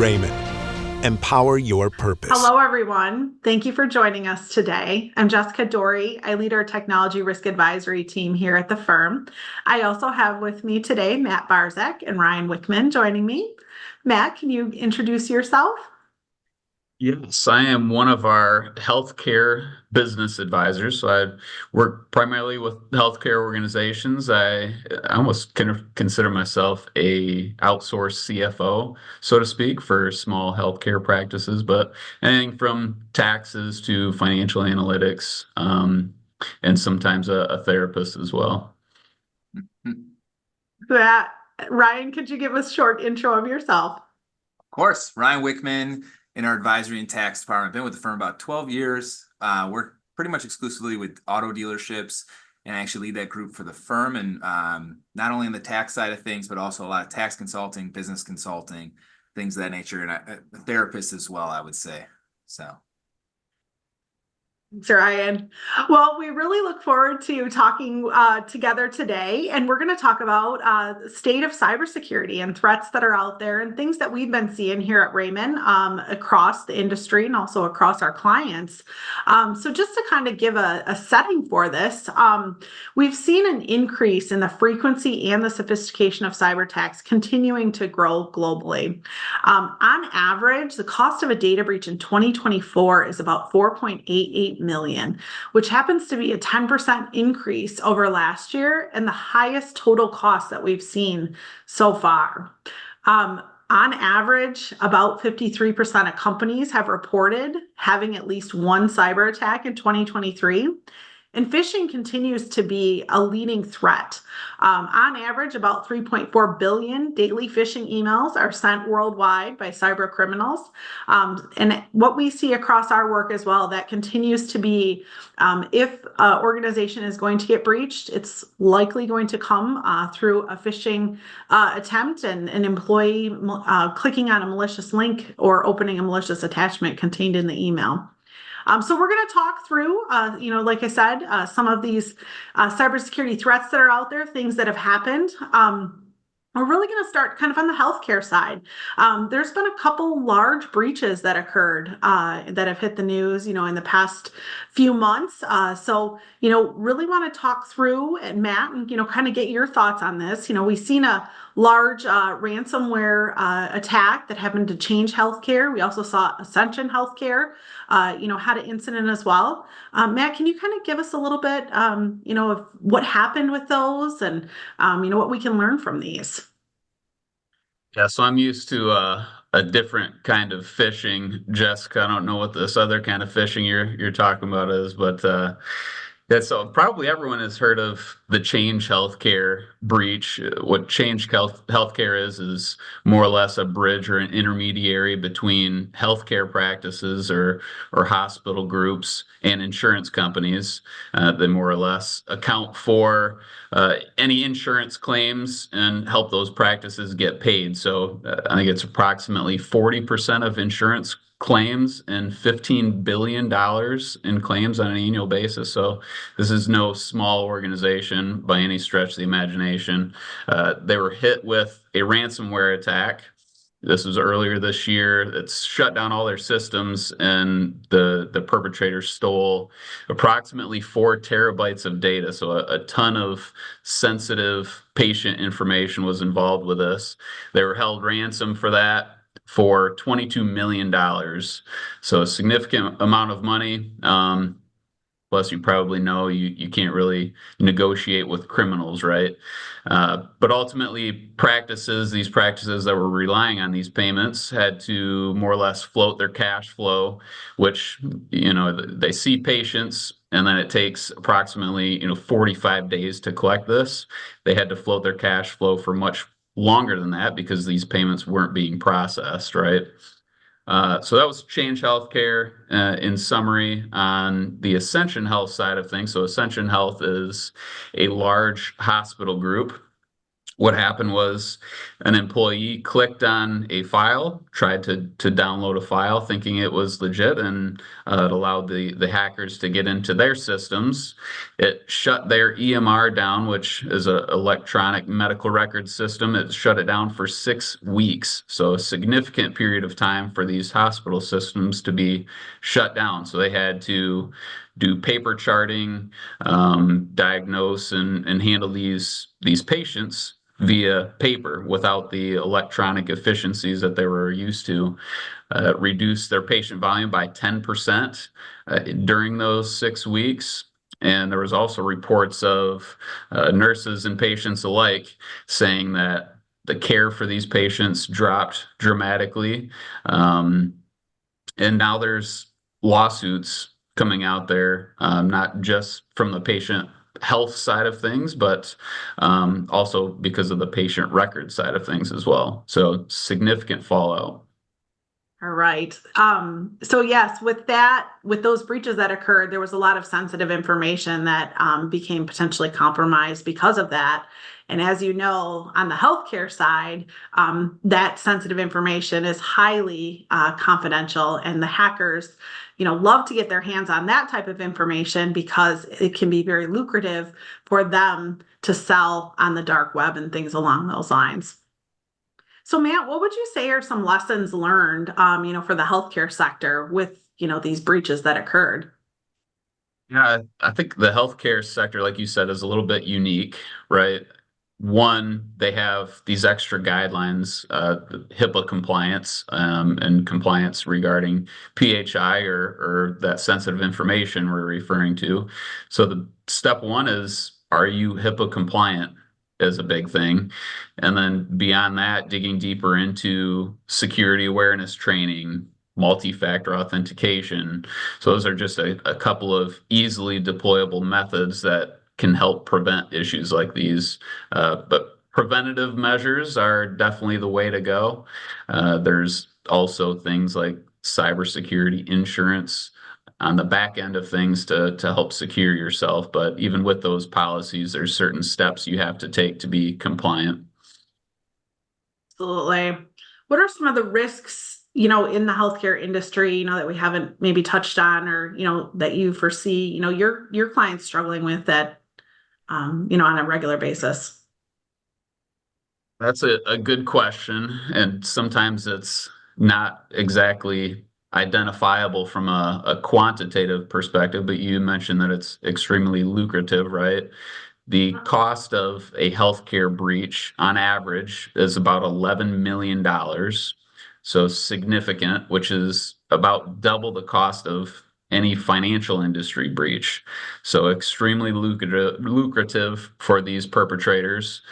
Raymond. Empower your purpose. Hello, everyone. Thank you for joining us today. I'm Jessica Dory. I lead our technology risk advisory team here at the firm. I also have with me today Matt Barzak and Ryan Wickman joining me. Matt, can you introduce yourself? Yes, I am one of our healthcare business advisors. So I work primarily with healthcare organizations. I almost consider myself a outsourced CFO, so to speak, for small healthcare practices, but anything from taxes to financial analytics, and sometimes a therapist as well. That Ryan, could you give us a short intro of yourself? Of course, Ryan Wickman in our advisory and tax department. I've been with the firm about 12 years. Work pretty much exclusively with auto dealerships, and I actually lead that group for the firm. And not only on the tax side of things, but also a lot of tax consulting, business consulting, things of that nature, and a therapist as well, I would say. So. Thanks, Ryan. Well, we really look forward to talking together today, and we're going to talk about the state of cybersecurity and threats that are out there and things that we've been seeing here at Raymond across the industry and also across our clients. So just to kind of give a setting for this, we've seen an increase in the frequency and the sophistication of cyber attacks continuing to grow globally. On average, the cost of a data breach in 2024 is about 4.88 million, which happens to be a 10% increase over last year and the highest total cost that we've seen so far. On average, about 53% of companies have reported having at least one cyber attack in 2023. And phishing continues to be a leading threat. On average, about 3.4 billion daily phishing emails are sent worldwide by cyber criminals. And what we see across our work as well, that continues to be, if an organization is going to get breached, it's likely going to come through a phishing attempt and an employee clicking on a malicious link or opening a malicious attachment contained in the email. So we're going to talk through, like I said, some of these cybersecurity threats that are out there, things that have happened. We're really going to start kind of on the healthcare side. There's been a couple large breaches that occurred that have hit the news, in the past few months. So, really want to talk through, and Matt, and, kind of get your thoughts on this. We've seen a large ransomware attack that happened to Change Healthcare. We also saw Ascension Healthcare, had an incident as well. Matt, can you kind of give us a little bit, of what happened with those and, what we can learn from these? Yeah, so I'm used to a different kind of phishing, Jessica. I don't know what this other kind of phishing you're talking about is, but yeah, so probably everyone has heard of the Change Healthcare breach. What Healthcare is more or less a bridge or an intermediary between healthcare practices or hospital groups and insurance companies. They more or less account for any insurance claims and help those practices get paid. So I think it's approximately 40% of insurance claims and $15 billion in claims on an annual basis. So this is no small organization by any stretch of the imagination. They were hit with a ransomware attack. This was earlier this year. It's shut down all their systems, and the perpetrator stole approximately 4 terabytes of data. So a ton of sensitive patient information was involved with this. They were held ransom for that for $22 million. So a significant amount of money. Plus, you probably know you can't really negotiate with criminals, right? But ultimately, these practices that were relying on these payments had to more or less float their cash flow, which, they see patients, and then it takes approximately, 45 days to collect this. They had to float their cash flow for much longer than that because these payments weren't being processed, right? So that was Change Healthcare in summary. On the Ascension Health side of things, so Ascension Health is a large hospital group what happened was an employee clicked on a file, tried to download a file thinking it was legit, and it allowed the hackers to get into their systems. It shut their EMR down, which is an electronic medical record system. It shut it down for 6 weeks. So a significant period of time for these hospital systems to be shut down. So they had to do paper charting, diagnose and handle these patients via paper without the electronic efficiencies that they were used to. Reduce their patient volume by 10% during those 6 weeks. And there was also reports of nurses and patients alike saying that the care for these patients dropped dramatically. And now there's lawsuits coming out there, not just from the patient health side of things, but also because of the patient record side of things as well. So significant fallout. All right. So yes, with those breaches that occurred, there was a lot of sensitive information that became potentially compromised because of that. And as you know, on the healthcare side, that sensitive information is highly confidential, and the hackers, love to get their hands on that type of information because it can be very lucrative for them to sell on the dark web and things along those lines. So Matt, what would you say are some lessons learned, for the healthcare sector with, these breaches that occurred? Yeah, I think the healthcare sector, like you said, is a little bit unique, right? One, they have these extra guidelines, HIPAA compliance, and compliance regarding PHI or that sensitive information we're referring to. So the step one is, are you HIPAA compliant? Is a big thing. And then beyond that, digging deeper into security awareness training, multi-factor authentication. So those are just a couple of easily deployable methods that can help prevent issues like these. But preventative measures are definitely the way to go. There's also things like cybersecurity insurance on the back end of things to help secure yourself. But even with those policies, there's certain steps you have to take to be compliant. Absolutely. What are some of the risks, in the healthcare industry, that we haven't maybe touched on, or, that you foresee, your clients struggling with that, on a regular basis? That's a good question. And sometimes it's not exactly identifiable from a quantitative perspective, but you mentioned that it's extremely lucrative, right? The cost of a healthcare breach on average is about $11 million. So significant, which is about double the cost of any financial industry breach. So extremely lucrative for these perpetrators.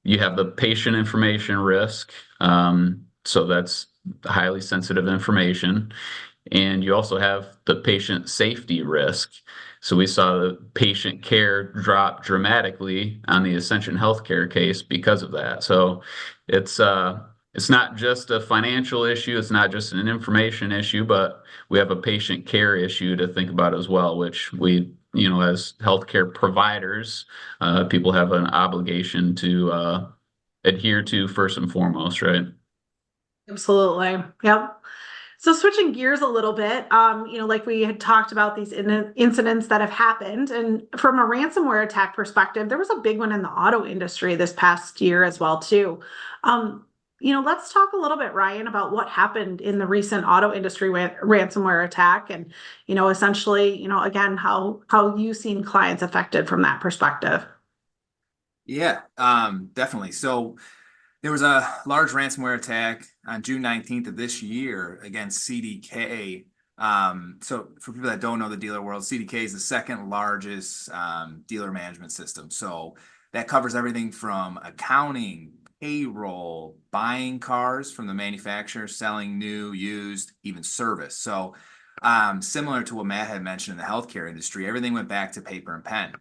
You have the patient information risk. So that's highly sensitive information. And you also have the patient safety risk. So we saw the patient care drop dramatically on the Ascension Healthcare case because of that. So it's not just a financial issue, it's not just an information issue, but we have a patient care issue to think about as well, which we, as healthcare providers, people have an obligation to adhere to first and foremost, right? Absolutely. Yep. So switching gears a little bit, like we had talked about these incidents that have happened, and from a ransomware attack perspective, there was a big one in the auto industry this past year as well too. Let's talk a little bit, Ryan, about what happened in the recent auto industry ransomware attack, and essentially, again, how you've seen clients affected from that perspective. Yeah, definitely. So there was a large ransomware attack on June 19th of this year against CDK. So for people that don't know the dealer world, CDK is the second largest dealer management system. So that covers everything from accounting, payroll, buying cars from the manufacturer, selling new, used, even service. So similar to what Matt had mentioned in the healthcare industry, everything went back to paper and pen.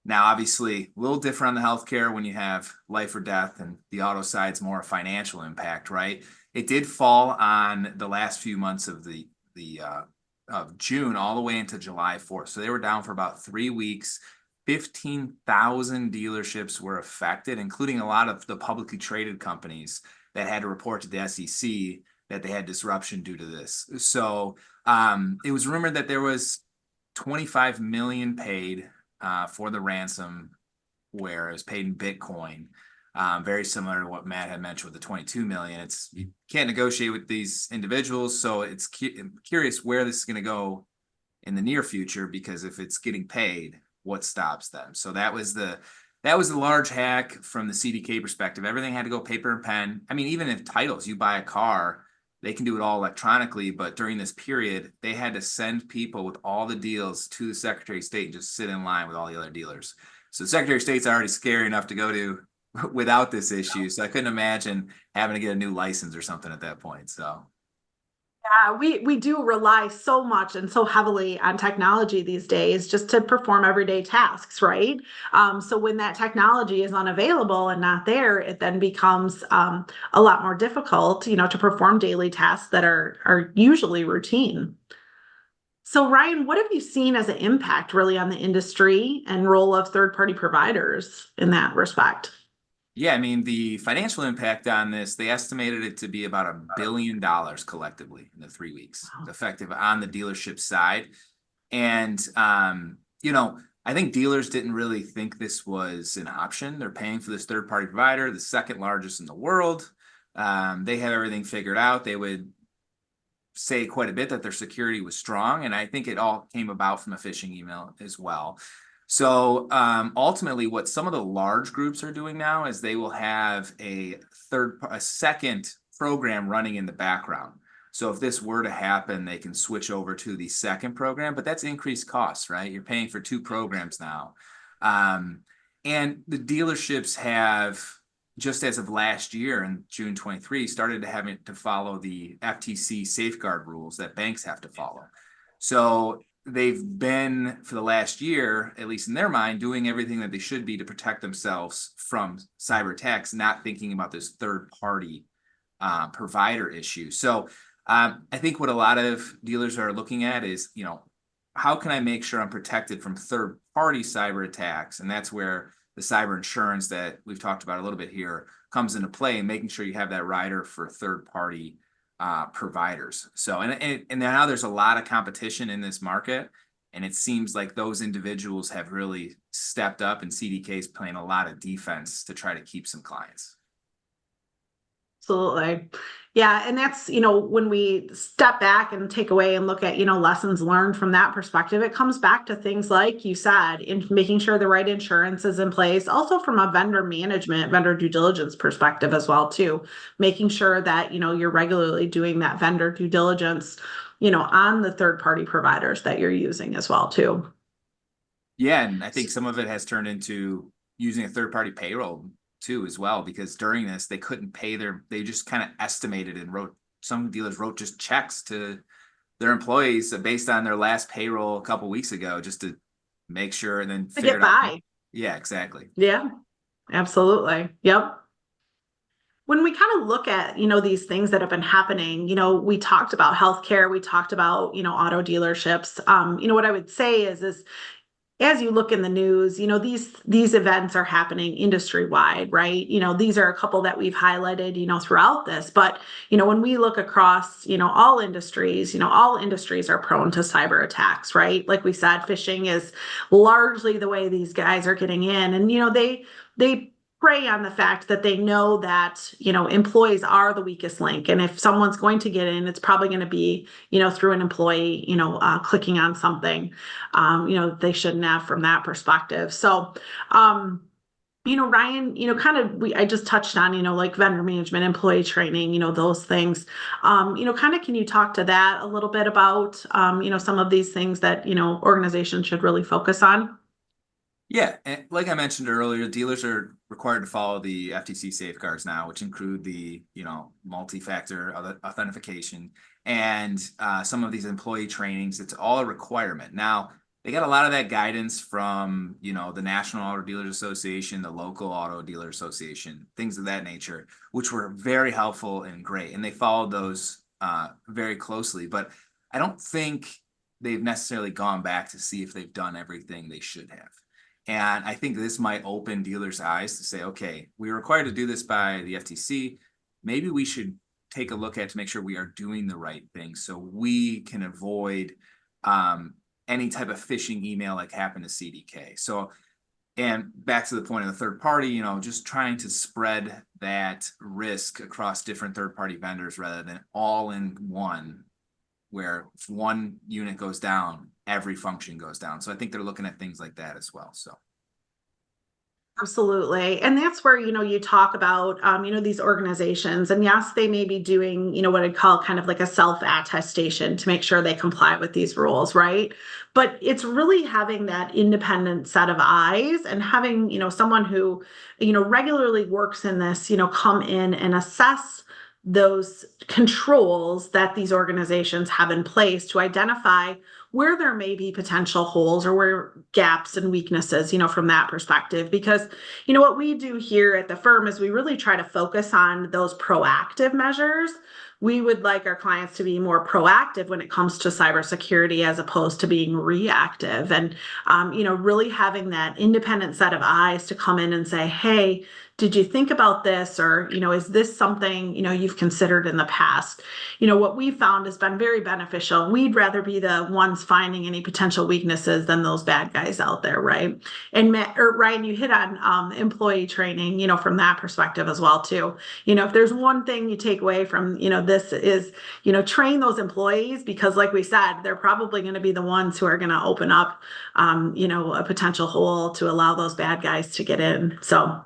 Now, obviously, a little different on the healthcare when you have life or death, and the auto side's more a financial impact, right? It did fall on the last few months of of June all the way into July 4th. So they were down for about 3 weeks. 15,000 dealerships were affected, including a lot of the publicly traded companies that had to report to the SEC that they had disruption due to this. So it was rumored that there was 25 million paid for the ransom, where it was paid in Bitcoin. Very similar to what Matt had mentioned with the 22 million. It's, you can't negotiate with these individuals, so it's curious where this is going to go in the near future, because if it's getting paid, what stops them? So that was the large hack from the CDK perspective. Everything had to go paper and pen. I mean, even if titles, you buy a car, they can do it all electronically, but during this period, they had to send people with all the deals to the Secretary of State and just sit in line with all the other dealers. So the Secretary of State's already scary enough to go to without this issue. So I couldn't imagine having to get a new license or something at that point. So Yeah, we do rely so much and so heavily on technology these days just to perform everyday tasks, right? So when that technology is unavailable and not there, it then becomes a lot more difficult, to perform daily tasks that are usually routine. So Ryan, what have you seen as an impact really on the industry and role of third-party providers in that respect? yeah, I mean, the financial impact on this, they estimated it to be about $1 billion collectively in the 3 weeks, Wow. effective on the dealership side. And, I think dealers didn't really think this was an option. They're paying for this third party provider, the second largest in the world. They have everything figured out. They would say quite a bit that their security was strong. And I think it all came about from a phishing email as well. So ultimately, what some of the large groups are doing now is they will have a second program running in the background. So if this were to happen, they can switch over to the second program, but that's increased costs, right? You're paying for 2 programs now. And the dealerships have, just as of last year in June 23, started to having to follow the FTC safeguard rules that banks have to follow. So they've been, for the last year, at least in their mind, doing everything that they should be to protect themselves from cyber attacks, not thinking about this third party provider issue. So I think what a lot of dealers are looking at is, how can I make sure I'm protected from third party cyber attacks? And that's where the cyber insurance that we've talked about a little bit here comes into play, and making sure you have that rider for third party providers. So, and now there's a lot of competition in this market, and it seems like those individuals have really stepped up, and CDK is playing a lot of defense to try to keep some clients. Absolutely. Yeah. And that's, when we step back and take away and look at, lessons learned from that perspective, it comes back to things like you said, in making sure the right insurance is in place, also from a vendor management, vendor due diligence perspective as well, too, making sure that, you're regularly doing that vendor due diligence, on the third party providers that you're using as well, too. Yeah. And I think some of it has turned into using a third party payroll too, as well, because during this, they couldn't pay they just kind of estimated and some dealers wrote just checks to their employees based on their last payroll a couple weeks ago, just to make sure, and then To get by. Yeah, exactly. Yeah, absolutely. Yep. When we kind of look at, these things that have been happening, we talked about healthcare, we talked about, auto dealerships. What I would say is as you look in the news, these events are happening industry wide, right? These are a couple that we've highlighted, throughout this. But, when we look across, all industries are prone to cyber attacks, right? Like we said, phishing is largely the way these guys are getting in. And, they prey on the fact that they know that, employees are the weakest link. And if someone's going to get in, it's probably going to be, through an employee, clicking on something, they shouldn't have from that perspective. So, Ryan, I just touched on, like vendor management, employee training, those things. Can you talk to that a little bit about, some of these things that, organizations should really focus on? Yeah, and like I mentioned earlier, dealers are required to follow the FTC safeguards now, which include the multi-factor authentication and some of these employee trainings. It's all a requirement. Now, they got a lot of that guidance from the National Auto Dealers Association, the local Auto Dealer Association, things of that nature, which were very helpful and great, and they followed those very closely. But I don't think they've necessarily gone back to see if they've done everything they should have. And I think this might open dealers' eyes to say, okay, we're required to do this by the FTC. Maybe we should take a look at to make sure we are doing the right thing so we can avoid any type of phishing email like happened to CDK. So, and back to the point of the third party, you know, just trying to spread that risk across different third party vendors rather than all in one, where if one unit goes down, every function goes down. So I think they're looking at things like that as well. So. Absolutely. And that's where, you talk about, these organizations, and yes, they may be doing, what I'd call kind of like a self-attestation to make sure they comply with these rules, right? But it's really having that independent set of eyes and having, someone who, regularly works in this, come in and assess those controls that these organizations have in place to identify where there may be potential holes or where gaps and weaknesses, from that perspective. Because, what we do here at the firm is we really try to focus on those proactive measures. We would like our clients to be more proactive when it comes to cybersecurity as opposed to being reactive. And, really having that independent set of eyes to come in and say, hey, did you think about this? Or, is this something, you've considered in the past? What we found has been very beneficial. We'd rather be the ones finding any potential weaknesses than those bad guys out there, right? And Matt, or Ryan, you hit on employee training, from that perspective as well, too. If there's one thing you take away from, this is, train those employees, because like we said, they're probably going to be the ones who are going to open up, a potential hole to allow those bad guys to get in. So,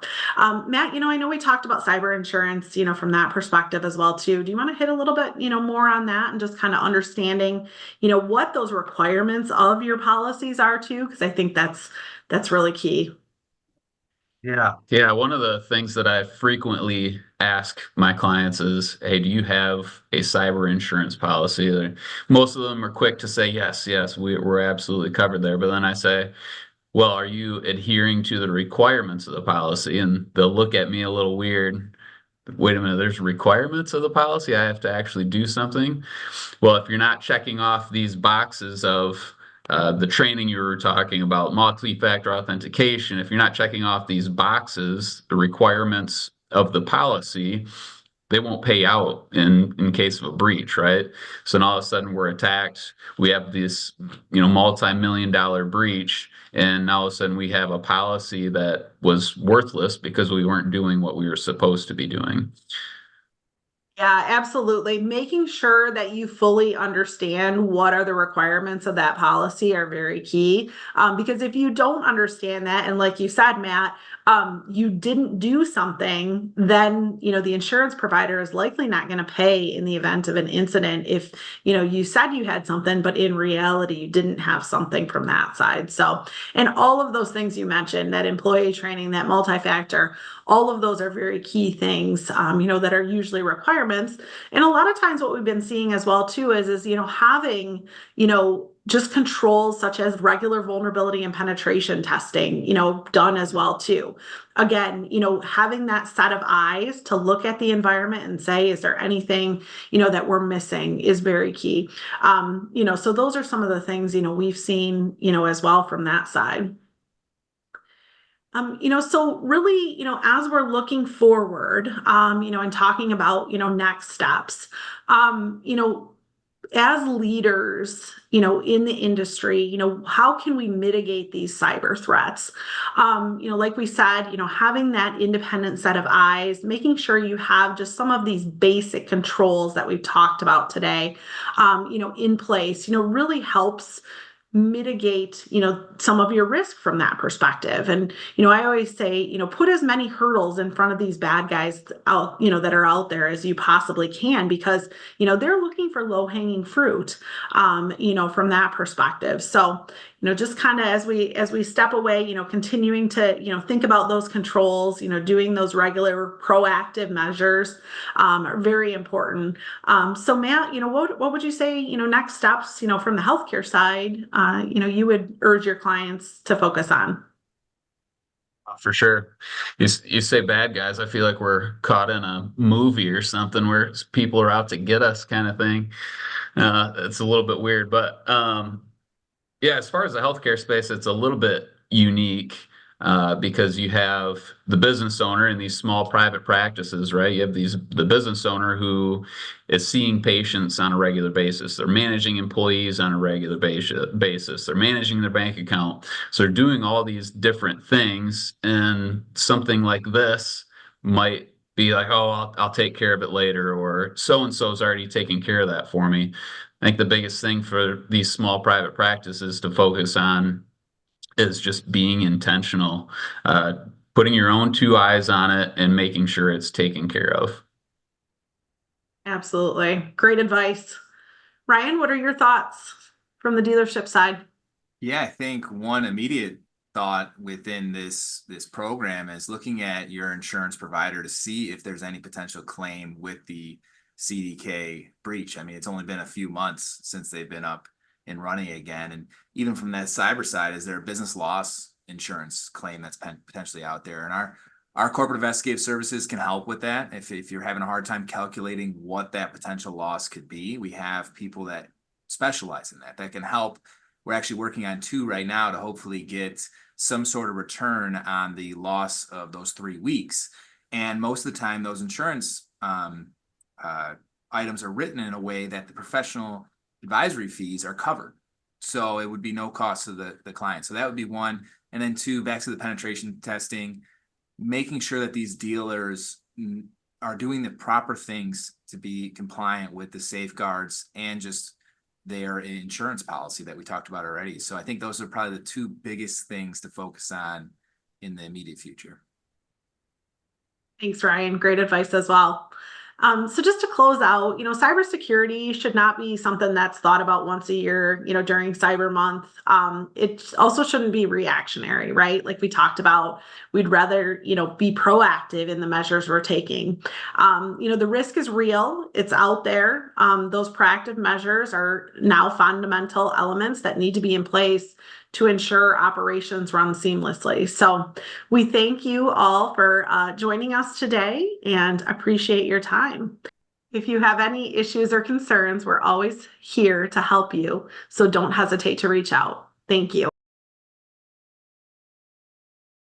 Matt, I know we talked about cyber insurance, from that perspective as well, too. Do you want to hit a little bit, more on that and just kind of understanding, what those requirements of your policies are too? Because I think that's really key. Yeah. One of the things that I frequently ask my clients is, hey, do you have a cyber insurance policy? Most of them are quick to say, yes, we're absolutely covered there. But then I say, well, are you adhering to the requirements of the policy? And they'll look at me a little weird. Wait a minute, there's requirements of the policy? I have to actually do something? Well, if you're not checking off these boxes of the training you were talking about, multi-factor authentication, if you're not checking off these boxes, the requirements of the policy, they won't pay out in case of a breach, right? So now all of a sudden we're attacked. We have this, multi-million-dollar breach, and now all of a sudden we have a policy that was worthless because we weren't doing what we were supposed to be doing. Yeah, absolutely. Making sure that you fully understand what are the requirements of that policy are very key. Because if you don't understand that, and like you said, Matt, you didn't do something, then, the insurance provider is likely not going to pay in the event of an incident if, you said you had something, but in reality, you didn't have something from that side. So, and all of those things you mentioned, that employee training, that multi-factor, all of those are very key things, that are usually requirements. And a lot of times what we've been seeing as well too is having, just controls such as regular vulnerability and penetration testing, done as well too. Again, having that set of eyes to look at the environment and say, is there anything, that we're missing is very key. So those are some of the things, we've seen, as well from that side. So really, as we're looking forward, and talking about, next steps, as leaders, in the industry, how can we mitigate these cyber threats? Like we said, having that independent set of eyes, making sure you have just some of these basic controls that we've talked about today, in place, really helps mitigate, some of your risk from that perspective. And, I always say, put as many hurdles in front of these bad guys out, that are out there as you possibly can, because, they're looking for low-hanging fruit, from that perspective. So, just kind of as we step away, continuing to, think about those controls, doing those regular proactive measures, are very important. So Matt, what would you say, next steps, from the healthcare side, you would urge your clients to focus on? For sure. You say bad guys, I feel like we're caught in a movie or something where people are out to get us kind of thing. It's a little bit weird, but yeah, as far as the healthcare space, it's a little bit unique because you have the business owner in these small private practices, right? You have the business owner who is seeing patients on a regular basis. They're managing employees on a regular basis. They're managing their bank account. So they're doing all these different things, and something like this might be like, oh, I'll take care of it later, or so-and-so's already taking care of that for me. I think the biggest thing for these small private practices to focus on is just being intentional, uh, putting your own two eyes on it and making sure it's taken care of. Absolutely. Great advice. Ryan, what are your thoughts from the dealership side? Yeah, I think one immediate thought within this program is looking at your insurance provider to see if there's any potential claim with the CDK breach. I mean, it's only been a few months since they've been up and running again. And even from that cyber side, is there a business loss insurance claim that's potentially out there? And our corporate investigative services can help with that. If you're having a hard time calculating what that potential loss could be, we have people that specialize in that can help. We're actually working on 2 right now to hopefully get some sort of return on the loss of those 3 weeks. And most of the time, those insurance items are written in a way that the professional advisory fees are covered. So it would be no cost to the client. So that would be one. And then 2, back to the penetration testing, making sure that these dealers are doing the proper things to be compliant with the safeguards and just their insurance policy that we talked about already. So I think those are probably the 2 biggest things to focus on in the immediate future. Thanks, Ryan. Great advice as well. So just to close out, cybersecurity should not be something that's thought about once a year, during Cyber Month. It also shouldn't be reactionary, right? Like we talked about, we'd rather, be proactive in the measures we're taking. The risk is real. It's out there. Those proactive measures are now fundamental elements that need to be in place to ensure operations run seamlessly. So we thank you all for joining us today and appreciate your time. If you have any issues or concerns, we're always here to help you. So don't hesitate to reach out. Thank you.